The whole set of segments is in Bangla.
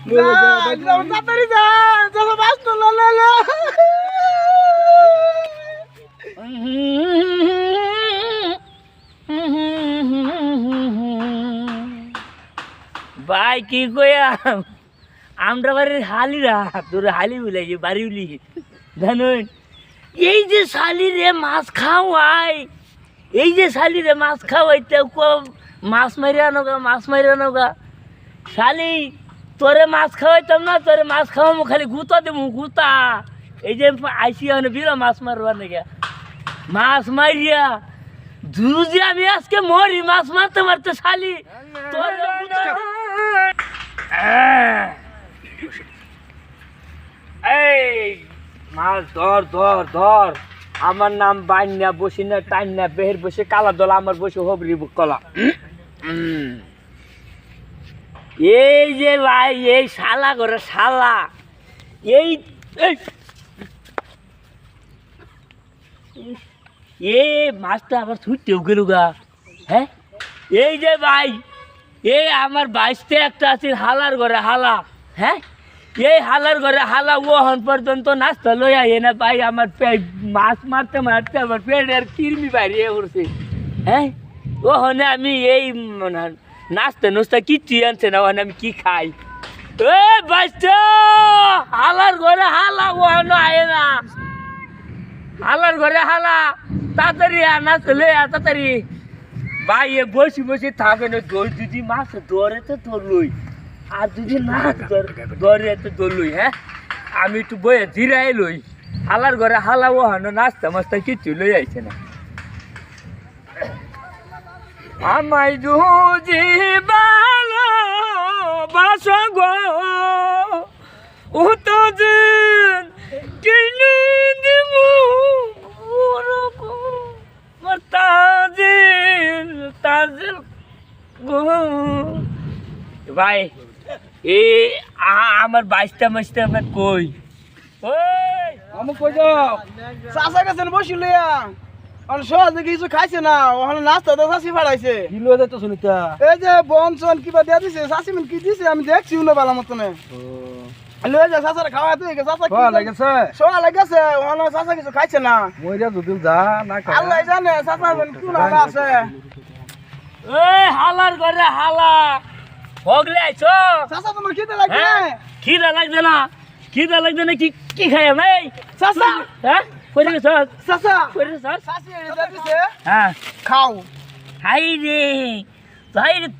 তাড়াতাড়ি যা চলো বাস তো লা ভাই কি কয়া আমরা বাড়ির হালিরা তোর হালি বলে বাড়ি উলি জানুন এই যে শালি রে মাছ খাওয়াই এই যে শালি রে মাছ খাওয়াই মাছ মারি আনোগা শালি তোরে মাছ খাওয়াইতাম না তোরে মাছ খাওয়াবো খালি গুতা দেবো গুতা এই যে আইসি বিরা মাছ মারবার নাকি মাছ মারিয়া দুজি আমি আজকে মরি মাছ মারতে মারতে শালি তোর এই মাছ ধর ধর ধর আমার নাম বাইনা বসি না টাইম না বেহের বসে কালা দল আমার বসে হবরি কলা এই যে ভাই এই শালা করে শালা এই এই মাছটা আবার ছুটতেও গেল গা হ্যাঁ এই যে ভাই এই আমার বাইশতে একটা আছে হালার ঘরে হালা হ্যাঁ এই হালার ঘরে হালা ওহন পর্যন্ত নাস্তা লই আইয়ে না ভাই আমার মাছ মারতে মারতে আমার পেটের কিরমি বাইরে করছে হ্যাঁ ওহনে আমি এই নাস্তা নুস্তা কিচ্ছু আনছে না ওখানে আমি কি খাই এ বাইশটা হালার ঘরে হালা ওহন আয়ে না হালার ঘরে হালা তাড়াতাড়ি নাস্তা লই তাড়াতাড়ি ভাই এ বসি বসে থাকে না দই যদি মাছ ধরে তো ধরলই আর যদি না ধরে তো ধরলই হ্যাঁ আমি একটু বয়ে জিরাই লই হালার ঘরে হালা ও হানো নাস্তা মাস্তা কিচ্ছু লই আইছে না আমায় যদি ভালো বাসা গো ও তো দিন কিনু দিমু তাজিল ভাই এ আমার বাইশটা মাসটা আমার কই ওই আমি কই যাও চাচা কাছে বসিলে আর সহজে কিছু খাইছে না ওখানে নাস্তা তো চাষি ফাড়াইছে কিলো দে তো শুনিতা এই যে বনসন কিবা দিয়া দিছে চাষি কি দিছে আমি দেখছি উনো বালা মতনে লয়ে যা চাচার খাওয়া তুই চাচা কি লাগেছে সোয়া লাগেছে ওখানে চাচা কিছু খাইছে না মইরা যদি যা না খায় আল্লাহ জানে চাচা কোন আগা আছে এই হালার ঘরে হালা হগলে আইছো চাচা তোমার খিদে লাগে খিদা লাগছে না কি কি খাই আমি চাচা হ্যাঁ কইরে গেছ চাচা কইরে গেছ চাচি দিয়া দিছে হ্যাঁ খাও হাই রে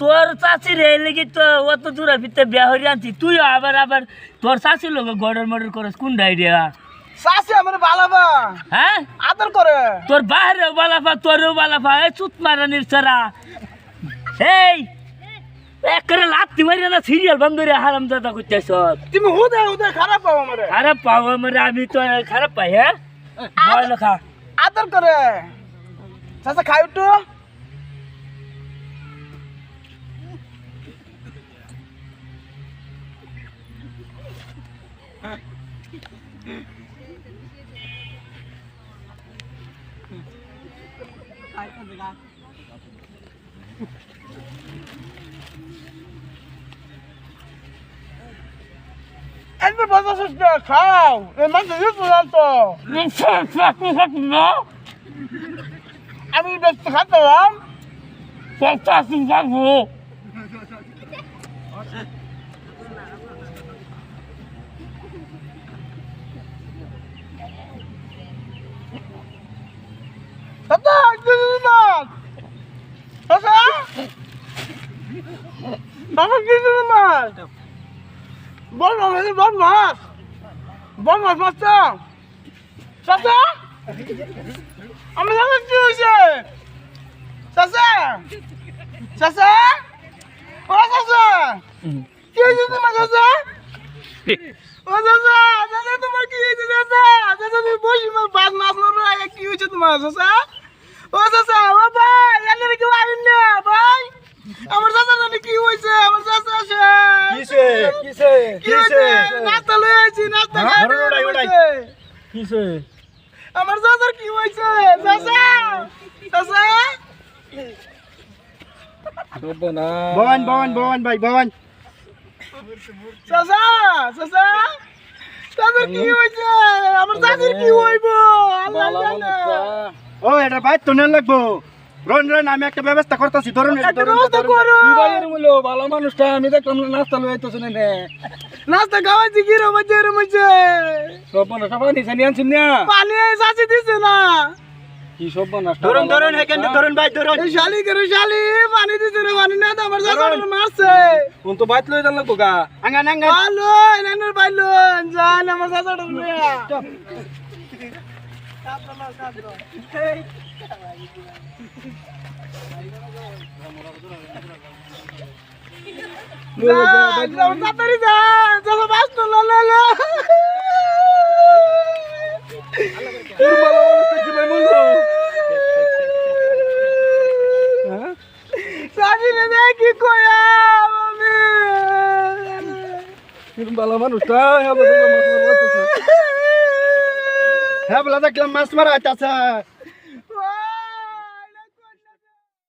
তোর চাষি রে লেগে তো অত দূর ভিতরে বিয়া হয়ে আনছি তুই আবার তোর চাষির লোক গড়র মর্ডর করস কোন ডাইরিয়া চাচি আমার বালাবা হ্যাঁ আদর করে তোর বাহিরেও বালাফা তোরেও বালাফা এই চুত মারানির ছাড়া এই একরে লাত্তি মারি না সিরিয়াল বন্ধ রে হারাম দাদা করতেছ তুমি হুদে খারাপ পাও আমারে খারাপ পাও আমারে আমি তো খারাপ পাই হ্যাঁ বল খা আদর করে চাচা খাই একটু একবার বাজার খাও এই মাছ দিয়ে তো আমি বেশ খাতাম বল মাছ মাছটা চাচা আমি জানি কি হয়েছে চাচা চাচা ও চাচা কি হয়েছে তোমার চাচা ও চাচা চাচা তোমার কি হয়েছে চাচা চাচা তুমি বসি মাছ মারো আগে কি হয়েছে তোমার চাচা ও চাচা ও ভাই জানি কি আইন না ভাই আমার চাচা জানি কি হয়েছে আমার চাচা কিসে কিসে কিসে নাস্তা লই আইছি নাস্তা খাইছে কিসে আমার চাচার কি হয়েছে চাচা চাচা ভবান ভাই ভবান চাচা চাচা চাচার কি হয়েছে আমার চাচির কি হইব আল্লাহ জানে ও এটা বাইর তো নেন লাগবো রন রন আমি একটা ব্যবস্থা করতেছি ধরুন একটা ব্যবস্থা করো। কি বাইরের মূল্য ভালো মানুষটা আমি দেখলাম না নাস্তা লই আইতেছ না নাস্তা খাওয়াইছি কি রে বাজে রে মইছে সব মানুষ সবাই নিছে নিয়ে আনছেন না পানি চাচি দিছে না কি সব মানুষ ধরুন ধরুন এখান থেকে ধরুন ভাই ধরুন এই শালি করে শালি পানি দিছে না পানি না তো আমার চাচার মারছে কোন তো বাইত লই যান লাগবো গা আঙ্গান আঙ্গান ভালো এনার পাইলো জান আমার চাচার মেয়া তাড়াতাড়ি যা চলো বাস তো লা তোর ভালো মানুষটা কি ভাই মূল্য হ্যাঁ চাচি রে দেখি কয়া আমি তোর ভালো মানুষটা হ্যাঁ বলে মাছ মারতেছে হ্যাঁ বলা দেখলাম মাছ মারা আছে ও